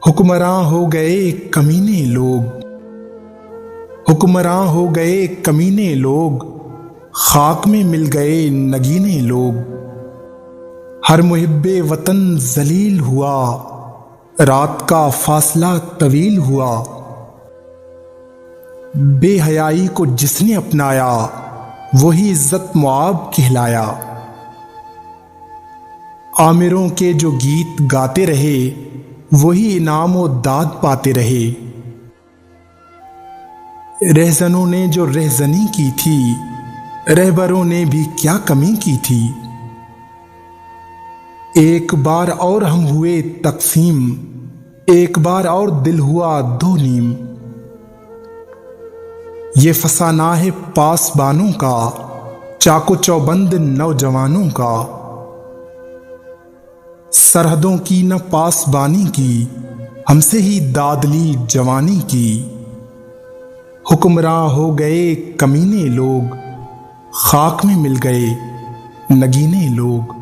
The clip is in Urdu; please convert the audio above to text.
حکمراں ہو گئے کمینے لوگ، حکمراں ہو گئے کمینے لوگ، خاک میں مل گئے نگینے لوگ۔ ہر محب وطن ذلیل ہوا، رات کا فاصلہ طویل ہوا۔ بے حیائی کو جس نے اپنایا، وہی عزت مآب کہلایا۔ آمروں کے جو گیت گاتے رہے، وہی انعام و داد پاتے رہے۔ رہزنوں نے جو رہزنی کی تھی، رہبروں نے بھی کیا کمی کی تھی۔ ایک بار اور ہم ہوئے تقسیم، ایک بار اور دل ہوا دو نیم۔ یہ فسانہ ہے پاسبانوں کا، چاق و چوبند نوجوانوں کا۔ سرحدوں کی نہ پاسبانی کی، ہم سے ہی داد لی جوانی کی۔ حکمراں ہو گئے کمینے لوگ، خاک میں مل گئے نگینے لوگ۔